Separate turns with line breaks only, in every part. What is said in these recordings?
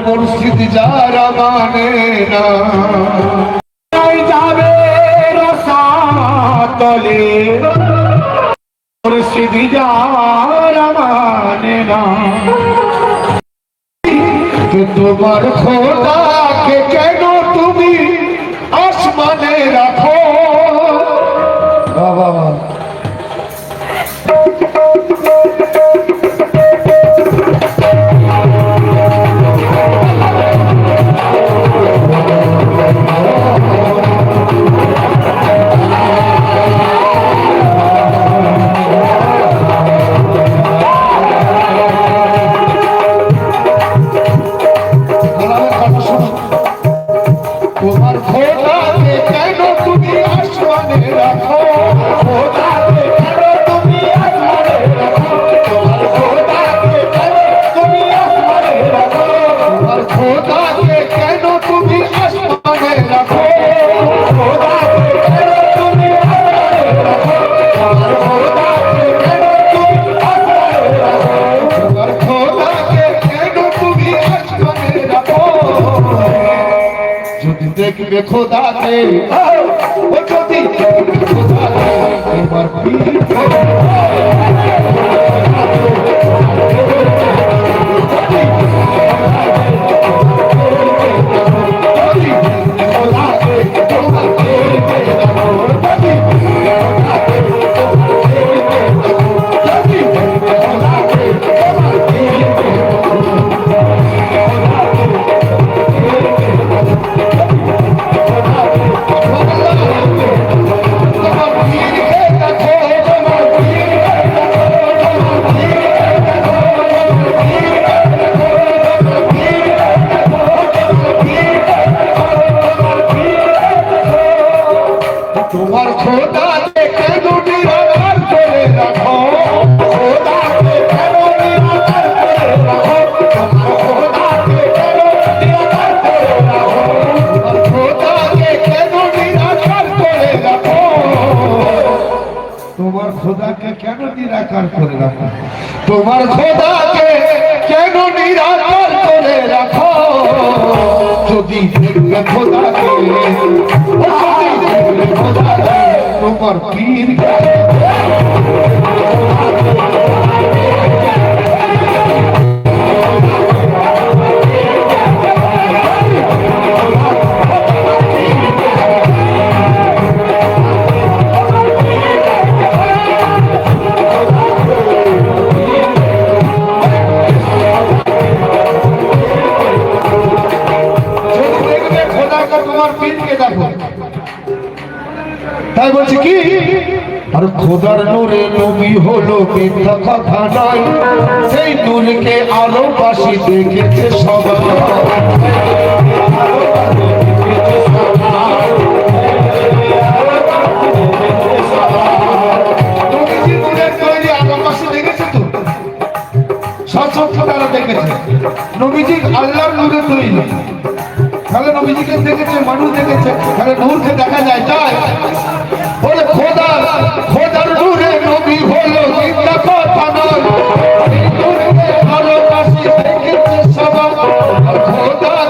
মুর্শিদ যারা মানে না যাবে রসাতলে মুর্শিদ যারা মানে না তোমার খোদাকে কেন তুমি আসমানে রাখো বাবা দেখবে খোদাকে ও যদি দেখবে খোদাকে এবার পীর তোমার খোদাকে কেন নিরাকার করে রাখো খোদাকে কেন নিরাকার করে রাখো খোদাকে কেন নিরাকার করে রাখো খোদাকে কেন নিরাকার করে রাখো তোমার খোদাকে কেন নিরাকার করে রাখো তোমার খোদাকে কেন নিরাকার করে রাখো যদি দেখবে খোদাকে তোমার পীর তোমার পীরকে দেখো তাই বলছি কি আর খোদার নূরে নবী হলো মিথ্যা কথা নয় সেই নূরকে আলোবাসী দেখেছে সবাই নবীজি নূরের তৈরি আলোবাসী দেখেছে তো সচক্ষ তারা দেখেছে নবীজি আল্লাহর নূরে তৈরি তাহলে নবীজিকে দেখেছে মানুষ দেখেছে তাহলে নূরকে দেখা যায় তাই বলে খোদার নূরে নবী হলো মিথ্যা কথা নয় নূরকে ভালোবাসি দেখেছে সবাই খোদার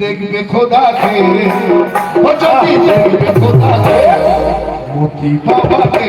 দেখবে খোদাকে, ও যদি দেখবে খোদাকে, মতি বাবাকে।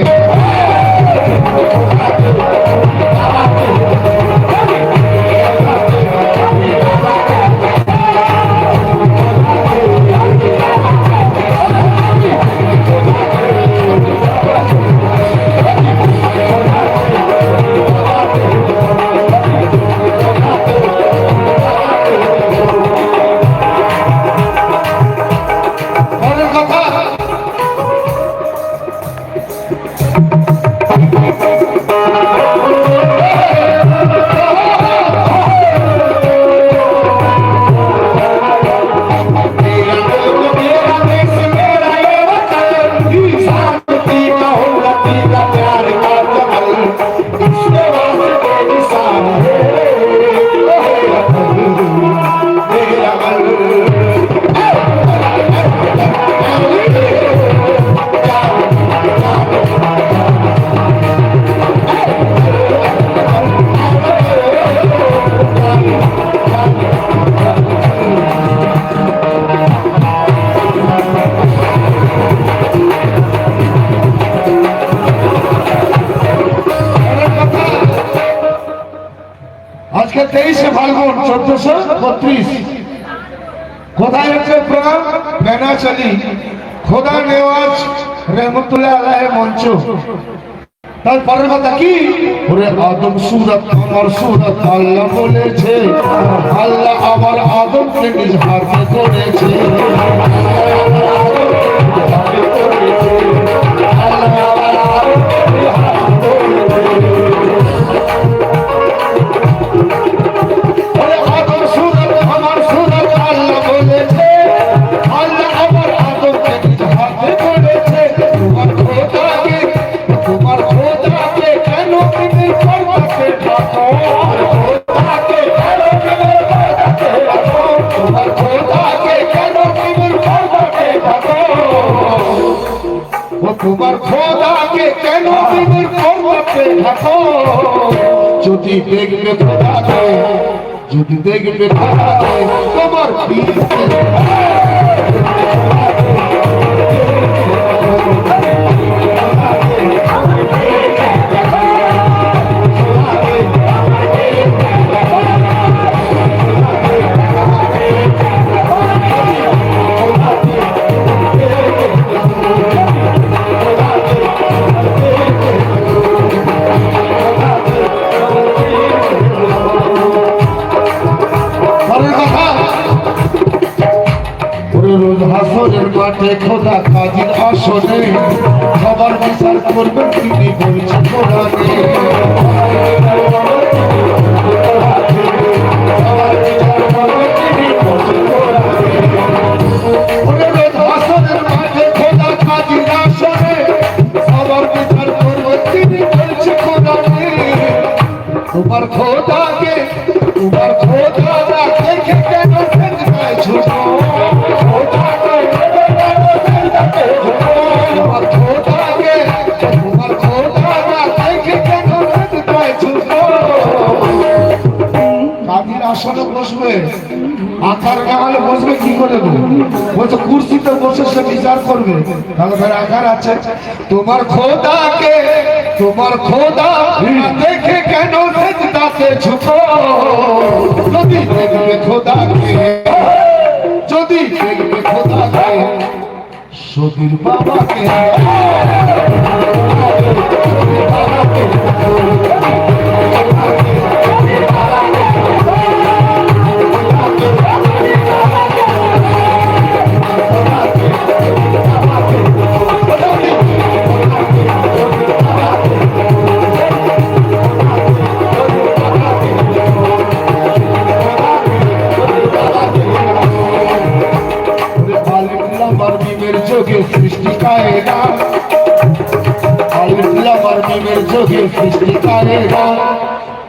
আজকে 23শে ফাল্গুন 1432 কোথায় হচ্ছে প্রোগ্রাম? বেনাচলি খোদা নেওয়াজ রহমতুল্লাহ আলাইহি মঞ্চ। তারপরের কথা কি? ওরে আদম সুরত আমার সুরত আল্লাহ বলেছে, আল্লাহ আমার আদমকে নিজ হাতে করেছে। তোমার খোদাকে কেন বিমূর করতে থাকো? যদি দেখবে খোদাকে, যদি দেখবে খোদাকে, তোমার হাসরের মাঠে খোদা কাজীর আসনে সবার বিচার করবেন তিনি বলছেন কোরআনে। হাসরের মাঠে খোদা কাজীর আসনে সবার বিচার করবেন তিনি বলছেন কোরআনে। তোমার খোদাকে, তোমার খোদা দেখে কেন সেজদায় ঝুঁকো? আসনে বসবে, আকার গালে বসবে কি করে? বলছে কুর্সিতে বসে সে বিচার করবে, তাহলে ভাই আকার আছে। তোমার খোদাকে, তোমার খোদা দেখে কেন সেজদাতে ঝুঁকো? যদি দেখবে খোদাকে, যদি দেখবে খোদাকে, সদীর বাবাকে,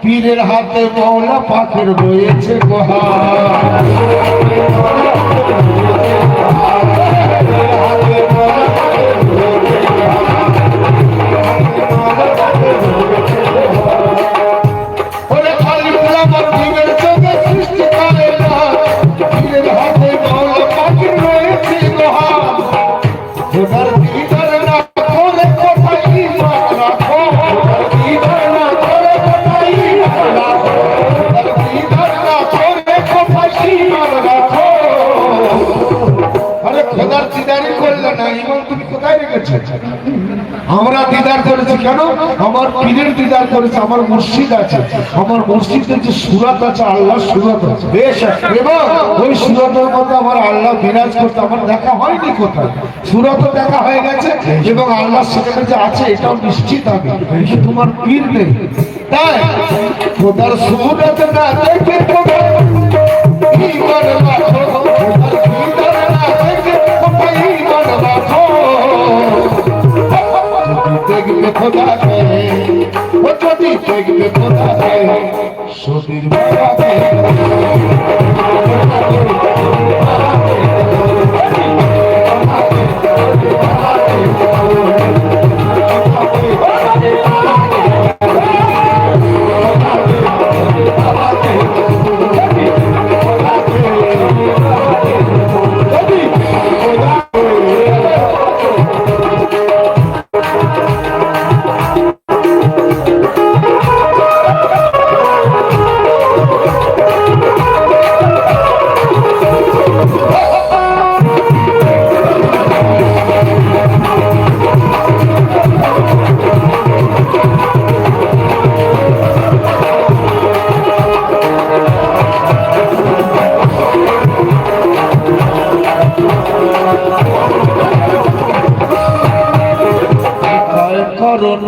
পীরের হাতে মৌলা পাখের রয়েছে গোহার। পীরের হাতে আমরা দিদার করেছি কেন? আমার পীরের দিদার করেছে, আমার মসজিদ আছে, আমার মসজিদের যে সুরাত আছে, আল্লাহ সুরাত আছে বেশ, এবং ওই সুরাতের মধ্যে আমার আল্লাহ বিরাজ করতে আমার দেখা হয়নি কোথায়, সুরাতও দেখা হয়ে গেছে এবং আল্লাহ সেখানে যে আছে এটাও নিশ্চিত আমি, কিন্তু তোমার পীর নেই। তাই খোদার সুরাত না দেখে কোথায় ঈমান রাখো, খোদার দিদার না দেখে কোথায় ঈমান রাখো। দেখবে খোদাকে, ও যদি দেখবে খোদাকে, সতীর বাবাকে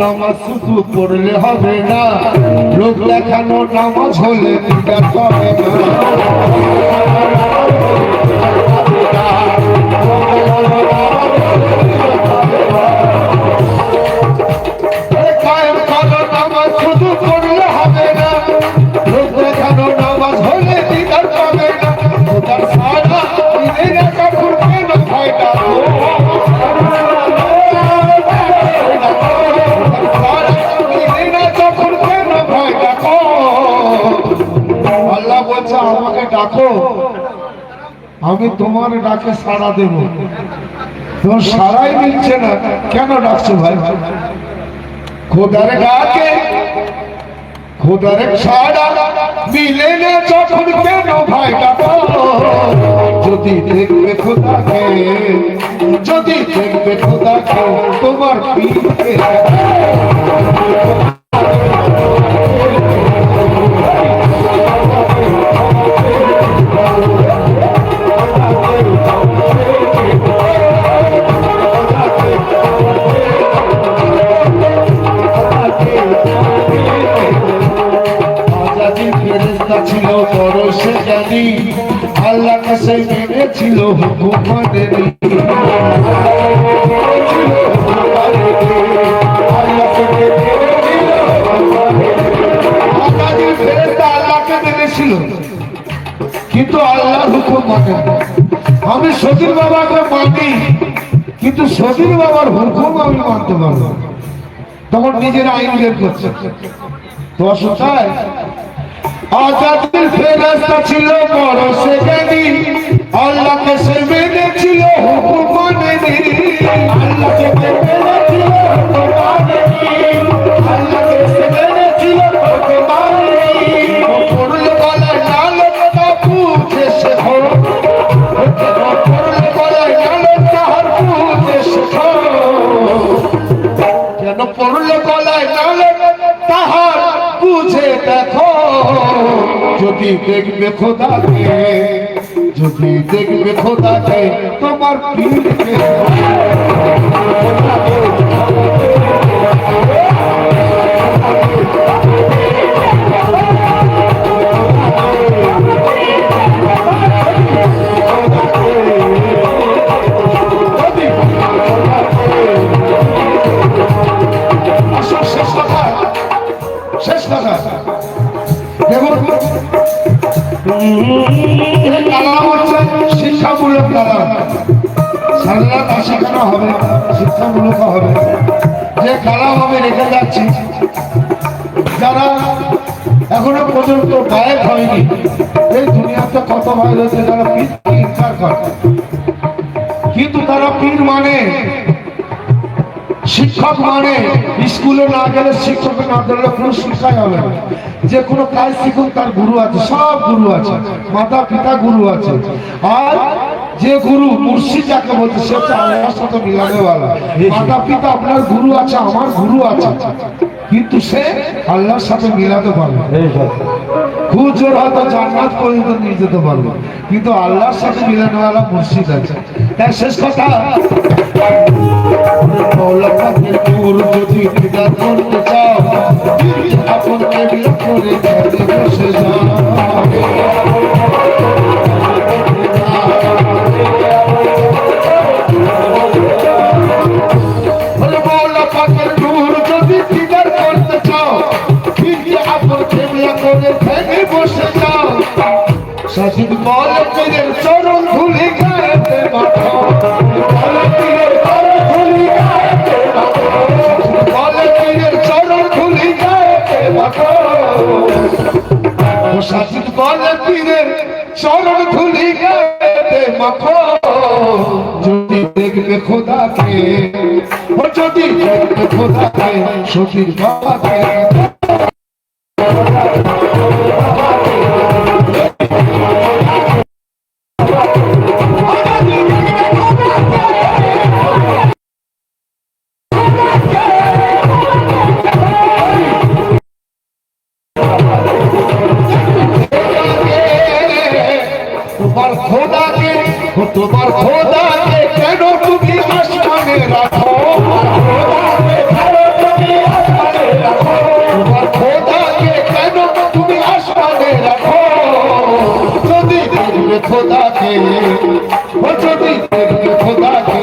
নামাজ শুধু পড়লে হবে না, লোক দেখানো নামাজ হলে দিদার হবে না। কায়েম করো নামাজ শুধু পড়লে হবে না, লোক দেখানো নামাজ হলে দিদার হবে না। খোদার সারা দিনের কাপড় কেন ফায়দা, আল্লাহ বলছে আমাকে ডাকো, আমি তোমার ডাকে সাড়া দেব। তোমার সাড়াই মিলছে না, কেন ডাকছো ভাই? খোদার ডাকে খোদার সাড়া মিলে না যখন, কেন ভাই ডাকো? যদি দেখবে খোদাকে, যদি দেখবে খোদাকে, তোমার পীরকে ছিল বড় সে জানি, আল্লাহ কাছে মেনেছিল হুকুম মানেনি। আল্লাহকে মেনেছিল কিন্তু আল্লাহর হুকুম মানে। আমি সতীর বাবাকে মানি কিন্তু সতীর বাবার হুকুম আমি মানতে পারবো, তখন নিজের আইন বের করছে। তো অসুতায় আজাদের ফেরেশতা ছিল বড় সে জ্ঞানী, আল্লাহকে সে মেনেছিল হুকুম মানেনি। আল্লাহকে মেনেছিল হুকুম মানেনি, আল্লাহকে সে মেনেছিল হুকুম মানেনি। পড়লে গলায় নালক তা বুঝে শেখো, পড়লে গলায় নালক তাহার বুঝে শেখো। কেন পড়লে গলায় নালক তাহার বুঝে দেখো। যদি দেখবে খোদাকে, যদি দেখবে খোদাকে, তোমার পীরকে শেষ কথা দেখুন, কালাম হচ্ছে শিক্ষামূলক কালাম। সালাত শেখানো হবে, শিক্ষামূলক হবে। যে কালাম আমি রেখে যাচ্ছি, যারা এখনো পর্যন্ত গায়েব হয়নি, এই দুনিয়াতে কত ভাই রয়েছে যারা পীরকে ইনকার করে, কিন্তু তারা পীর মানে, শিক্ষক মানে। স্কুলে না গেলে, শিক্ষক না গেলে কোনো শিক্ষাই হবে না। যে কোনো কাজ শিখুন, তার গুরু আছে, সব গুরু আছে, মাতা পিতা গুরু আছে। আর যে গুরু মুর্শিদ যাকে বলছে সে হচ্ছে আল্লাহর সাথে মিলানে वाला। মাতা পিতা আপনার গুরু আছে, আমার গুরু আছে, কিন্তু সে আল্লাহর সাথে মিলাতে পারবে। খুব জোর হয়তো জান্নাত পর্যন্ত নিয়ে যেতে পারবে, কিন্তু আল্লাহর সাথে মিলানে वाला মুর্শিদ আছে। তাই শেষ কথা, মৌলা পাকের নূর যদি দিদার করতে চাও, আপন কেবলা করে বসে যাও। সাজিদ বলে পীরের চরণ ধুলি গায়েতে মাখো, বলে পীরের চরণ ধুলি গায়েতে মাখো, বলে পীরের চরণ ধুলি গায়েতে মাখো। ও সাজিদ বলে পীরের চরণ ধুলি গায়েতে মাখো। যদি দেখবে খোদাকে, ও যদি দেখবে খোদাকে, সতীর বাবাকে, তোমার খোদাকে, তোমার খোদাকে কেন তুমি আসমানে রাখো, তোমার খোদাকে কেন তুমি আসমানে রাখো। যদি দেখবে খোদাকে, যদি দেখবে খোদাকে,